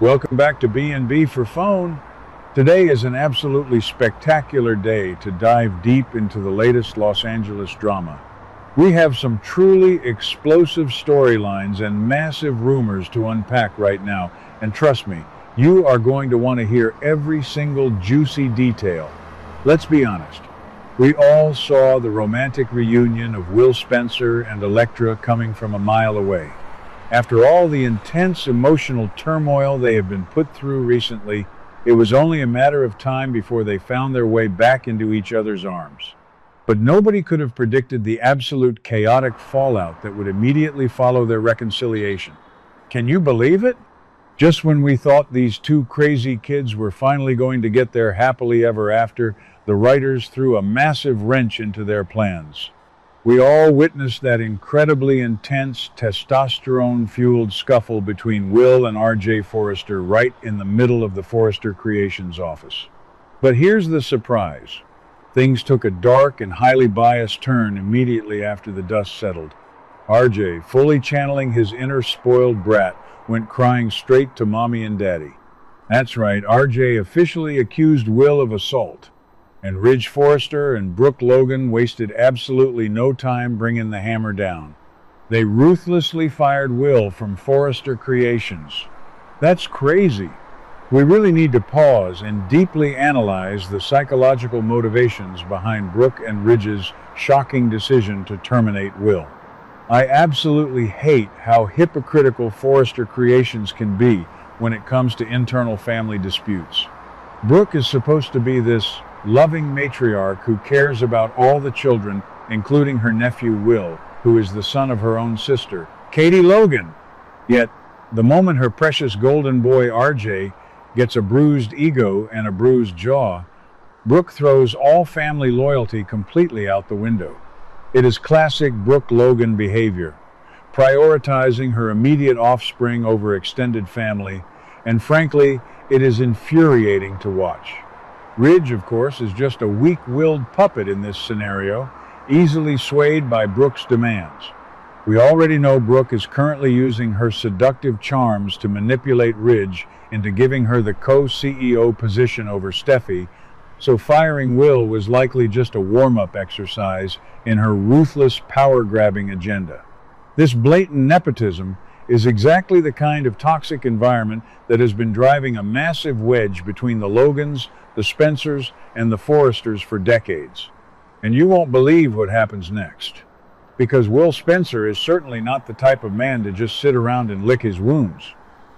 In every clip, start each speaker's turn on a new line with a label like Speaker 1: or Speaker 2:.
Speaker 1: Welcome back to B&B for Phone. Today is an absolutely spectacular day to dive deep into the latest Los Angeles drama. We have some truly explosive storylines and massive rumors to unpack right now, and trust me, you are going to want to hear every single juicy detail. Let's be honest. We all saw the romantic reunion of Will Spencer and Electra coming from a mile away. After all the intense emotional turmoil they have been put through recently, it was only a matter of time before they found their way back into each other's arms. But nobody could have predicted the absolute chaotic fallout that would immediately follow their reconciliation. Can you believe it? Just when we thought these two crazy kids were finally going to get their happily ever after, the writers threw a massive wrench into their plans. We all witnessed that incredibly intense, testosterone-fueled scuffle between Will and R.J. Forrester right in the middle of the Forrester Creations office. But here's the surprise. Things took a dark and highly biased turn immediately after the dust settled. R.J., fully channeling his inner spoiled brat, went crying straight to Mommy and Daddy. That's right, R.J. officially accused Will of assault. And Ridge Forrester and Brooke Logan wasted absolutely no time bringing the hammer down. They ruthlessly fired Will from Forrester Creations. That's crazy. We really need to pause and deeply analyze the psychological motivations behind Brooke and Ridge's shocking decision to terminate Will. I absolutely hate how hypocritical Forrester Creations can be when it comes to internal family disputes. Brooke is supposed to be this loving matriarch who cares about all the children, including her nephew Will, who is the son of her own sister, Katie Logan. Yet, the moment her precious golden boy RJ gets a bruised ego and a bruised jaw, Brooke throws all family loyalty completely out the window. It is classic Brooke Logan behavior, prioritizing her immediate offspring over extended family, and frankly, it is infuriating to watch. Ridge, of course, is just a weak-willed puppet in this scenario, easily swayed by Brooke's demands. We already know Brooke is currently using her seductive charms to manipulate Ridge into giving her the co-CEO position over Steffi, so firing Will was likely just a warm-up exercise in her ruthless power-grabbing agenda. This blatant nepotism is exactly the kind of toxic environment that has been driving a massive wedge between the Logans, the Spencers, and the Forresters for decades. And you won't believe what happens next. Because Will Spencer is certainly not the type of man to just sit around and lick his wounds.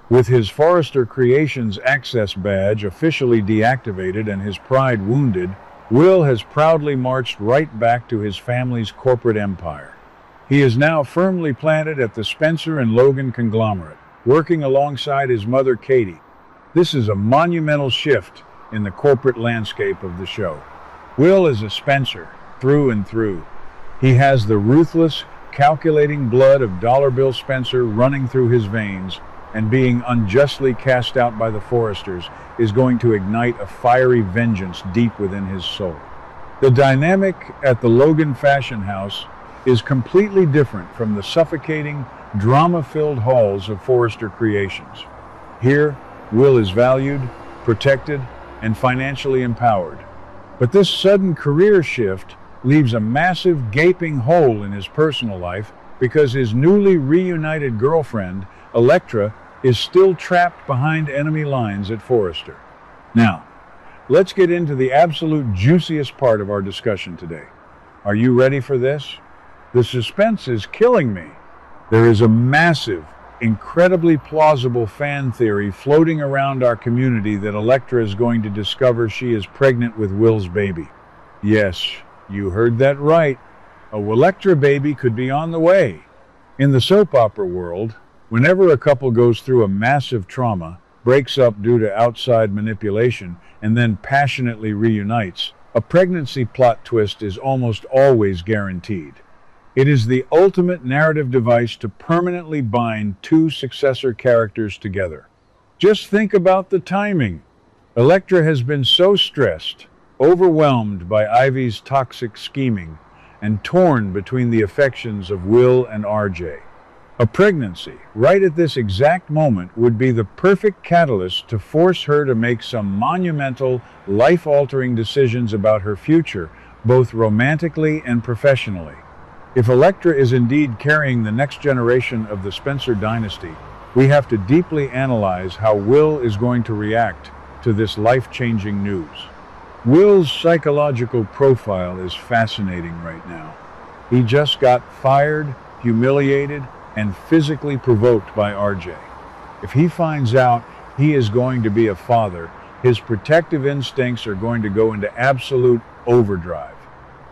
Speaker 1: With his Forrester Creations Access badge officially deactivated and his pride wounded, Will has proudly marched right back to his family's corporate empire. He is now firmly planted at the Spencer and Logan conglomerate, working alongside his mother Katie. This is a monumental shift in the corporate landscape of the show. Will is a Spencer, through and through. He has the ruthless, calculating blood of Dollar Bill Spencer running through his veins, and being unjustly cast out by the Forresters is going to ignite a fiery vengeance deep within his soul. The dynamic at the Logan Fashion House is completely different from the suffocating, drama-filled halls of Forrester Creations. Here, Will is valued, protected, and financially empowered. But this sudden career shift leaves a massive gaping hole in his personal life because his newly reunited girlfriend, Electra, is still trapped behind enemy lines at Forrester. Now, let's get into the absolute juiciest part of our discussion today. Are you ready for this? The suspense is killing me. There is a massive, incredibly plausible fan theory floating around our community that Electra is going to discover she is pregnant with Will's baby. Yes, you heard that right. A Electra baby could be on the way. In the soap opera world, whenever a couple goes through a massive trauma, breaks up due to outside manipulation, and then passionately reunites, a pregnancy plot twist is almost always guaranteed. It is the ultimate narrative device to permanently bind two successor characters together. Just think about the timing. Electra has been so stressed, overwhelmed by Ivy's toxic scheming, and torn between the affections of Will and RJ. A pregnancy, right at this exact moment, would be the perfect catalyst to force her to make some monumental, life-altering decisions about her future, both romantically and professionally. If Electra is indeed carrying the next generation of the Spencer dynasty, we have to deeply analyze how Will is going to react to this life-changing news. Will's psychological profile is fascinating right now. He just got fired, humiliated, and physically provoked by RJ. If he finds out he is going to be a father, his protective instincts are going to go into absolute overdrive.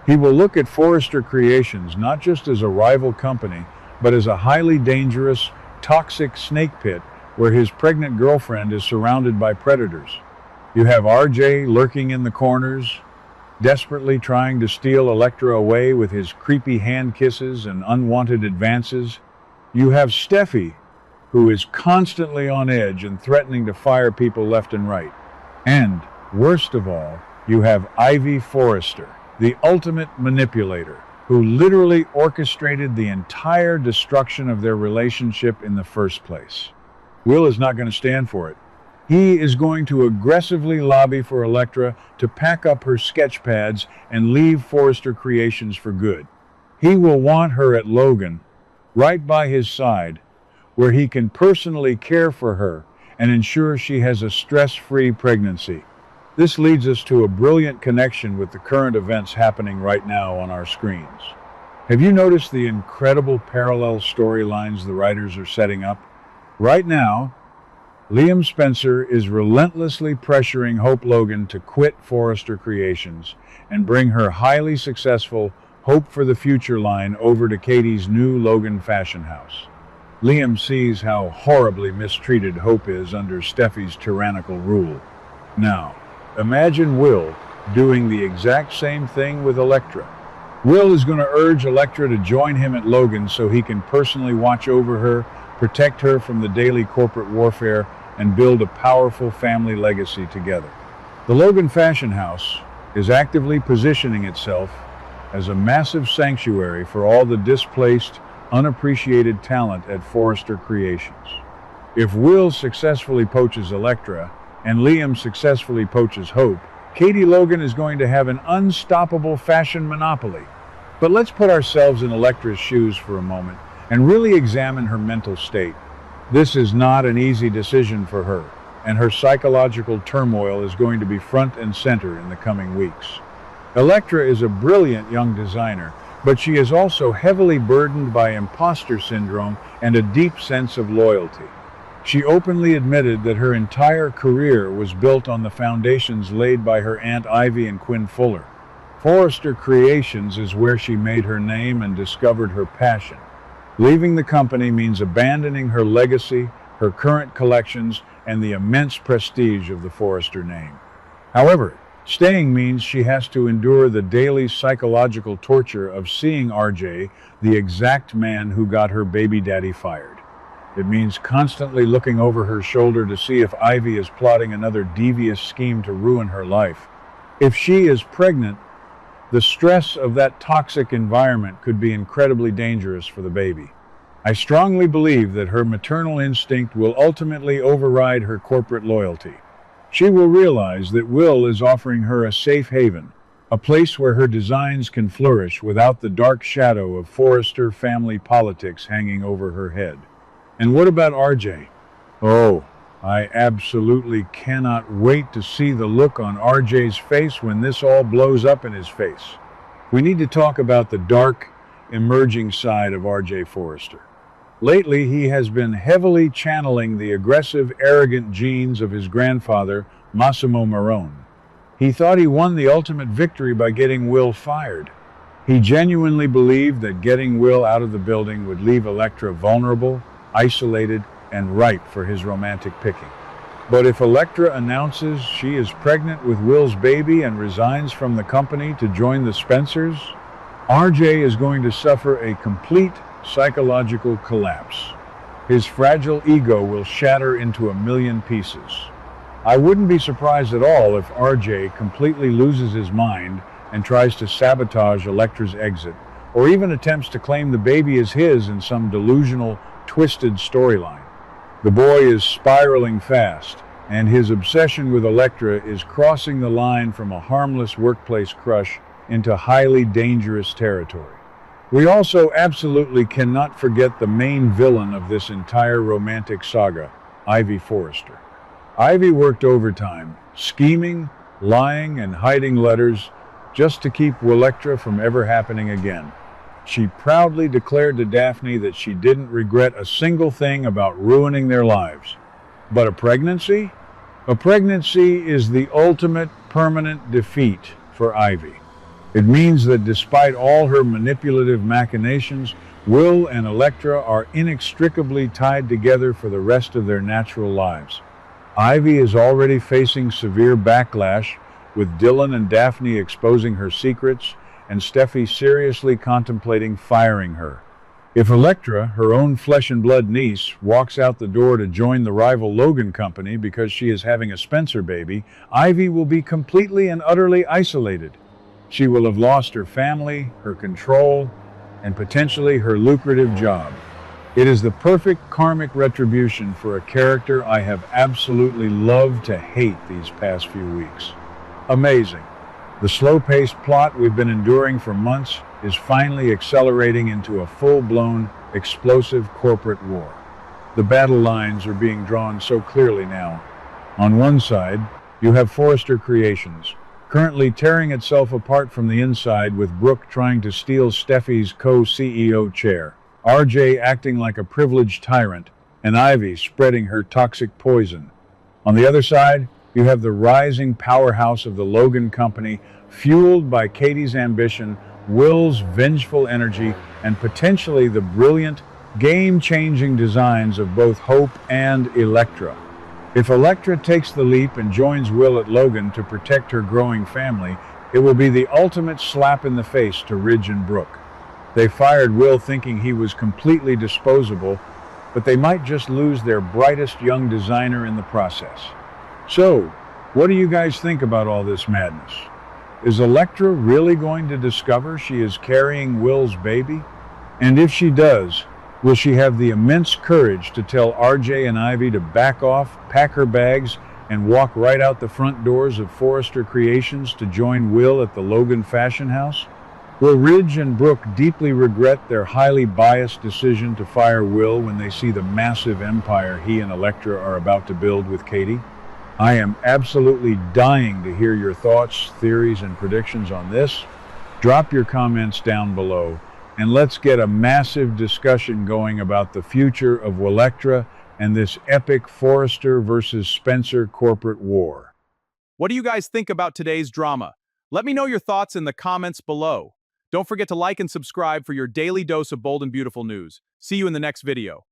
Speaker 1: He will look at Forrester Creations not just as a rival company, but as a highly dangerous, toxic snake pit where his pregnant girlfriend is surrounded by predators. You have RJ lurking in the corners, desperately trying to steal Electra away with his creepy hand kisses and unwanted advances. You have Steffi, who is constantly on edge and threatening to fire people left and right. And, worst of all, you have Ivy Forrester, the ultimate manipulator, who literally orchestrated the entire destruction of their relationship in the first place. Will is not going to stand for it. He is going to aggressively lobby for Electra to pack up her sketch pads and leave Forrester Creations for good. He will want her at Logan, right by his side, where he can personally care for her and ensure she has a stress-free pregnancy. This leads us to a brilliant connection with the current events happening right now on our screens. Have you noticed the incredible parallel storylines the writers are setting up? Right now, Liam Spencer is relentlessly pressuring Hope Logan to quit Forrester Creations and bring her highly successful Hope for the Future line over to Katie's new Logan fashion house. Liam sees how horribly mistreated Hope is under Steffi's tyrannical rule. Now, imagine Will doing the exact same thing with Electra. Will is going to urge Electra to join him at Logan so he can personally watch over her, protect her from the daily corporate warfare, and build a powerful family legacy together. The Logan Fashion House is actively positioning itself as a massive sanctuary for all the displaced, unappreciated talent at Forrester Creations. If Will successfully poaches Electra and Liam successfully poaches Hope, Katie Logan is going to have an unstoppable fashion monopoly. But let's put ourselves in Electra's shoes for a moment and really examine her mental state. This is not an easy decision for her, and her psychological turmoil is going to be front and center in the coming weeks. Electra is a brilliant young designer, but she is also heavily burdened by imposter syndrome and a deep sense of loyalty. She openly admitted that her entire career was built on the foundations laid by her Aunt Ivy and Quinn Fuller. Forrester Creations is where she made her name and discovered her passion. Leaving the company means abandoning her legacy, her current collections, and the immense prestige of the Forrester name. However, staying means she has to endure the daily psychological torture of seeing RJ, the exact man who got her baby daddy fired. It means constantly looking over her shoulder to see if Ivy is plotting another devious scheme to ruin her life. If she is pregnant, the stress of that toxic environment could be incredibly dangerous for the baby. I strongly believe that her maternal instinct will ultimately override her corporate loyalty. She will realize that Will is offering her a safe haven, a place where her designs can flourish without the dark shadow of Forrester family politics hanging over her head. And what about RJ? Oh, I absolutely cannot wait to see the look on RJ's face when this all blows up in his face. We need to talk about the dark, emerging side of RJ Forrester. Lately, he has been heavily channeling the aggressive, arrogant genes of his grandfather, Massimo Marone. He thought he won the ultimate victory by getting Will fired. He genuinely believed that getting Will out of the building would leave Electra vulnerable, isolated, and ripe for his romantic picking. But if Electra announces she is pregnant with Will's baby and resigns from the company to join the Spencers, RJ is going to suffer a complete psychological collapse. His fragile ego will shatter into a million pieces. I wouldn't be surprised at all if RJ completely loses his mind and tries to sabotage Electra's exit, or even attempts to claim the baby as his in some delusional, twisted storyline. The boy is spiraling fast, and his obsession with Electra is crossing the line from a harmless workplace crush into highly dangerous territory. We also absolutely cannot forget the main villain of this entire romantic saga, Ivy Forrester. Ivy worked overtime, scheming, lying, and hiding letters just to keep Electra from ever happening again. She proudly declared to Daphne that she didn't regret a single thing about ruining their lives. But a pregnancy? A pregnancy is the ultimate permanent defeat for Ivy. It means that despite all her manipulative machinations, Will and Electra are inextricably tied together for the rest of their natural lives. Ivy is already facing severe backlash, with Dylan and Daphne exposing her secrets, and Steffi seriously contemplating firing her. If Electra, her own flesh and blood niece, walks out the door to join the rival Logan company because she is having a Spencer baby, Ivy will be completely and utterly isolated. She will have lost her family, her control, and potentially her lucrative job. It is the perfect karmic retribution for a character I have absolutely loved to hate these past few weeks. Amazing. The slow-paced plot we've been enduring for months is finally accelerating into a full-blown, explosive corporate war. The battle lines are being drawn so clearly now. On one side, you have Forrester Creations, currently tearing itself apart from the inside, with Brooke trying to steal Steffi's co-CEO chair, RJ acting like a privileged tyrant, and Ivy spreading her toxic poison. On the other side, you have the rising powerhouse of the Logan Company, fueled by Katie's ambition, Will's vengeful energy, and potentially the brilliant, game-changing designs of both Hope and Electra. If Electra takes the leap and joins Will at Logan to protect her growing family, it will be the ultimate slap in the face to Ridge and Brooke. They fired Will thinking he was completely disposable, but they might just lose their brightest young designer in the process. So, what do you guys think about all this madness? Is Electra really going to discover she is carrying Will's baby? And if she does, will she have the immense courage to tell RJ and Ivy to back off, pack her bags, and walk right out the front doors of Forrester Creations to join Will at the Logan Fashion House? Will Ridge and Brooke deeply regret their highly biased decision to fire Will when they see the massive empire he and Electra are about to build with Katie? I am absolutely dying to hear your thoughts, theories, and predictions on this. Drop your comments down below, and let's get a massive discussion going about the future of Electra and this epic Forrester versus Spencer corporate war.
Speaker 2: What do you guys think about today's drama? Let me know your thoughts in the comments below. Don't forget to like and subscribe for your daily dose of bold and beautiful news. See you in the next video.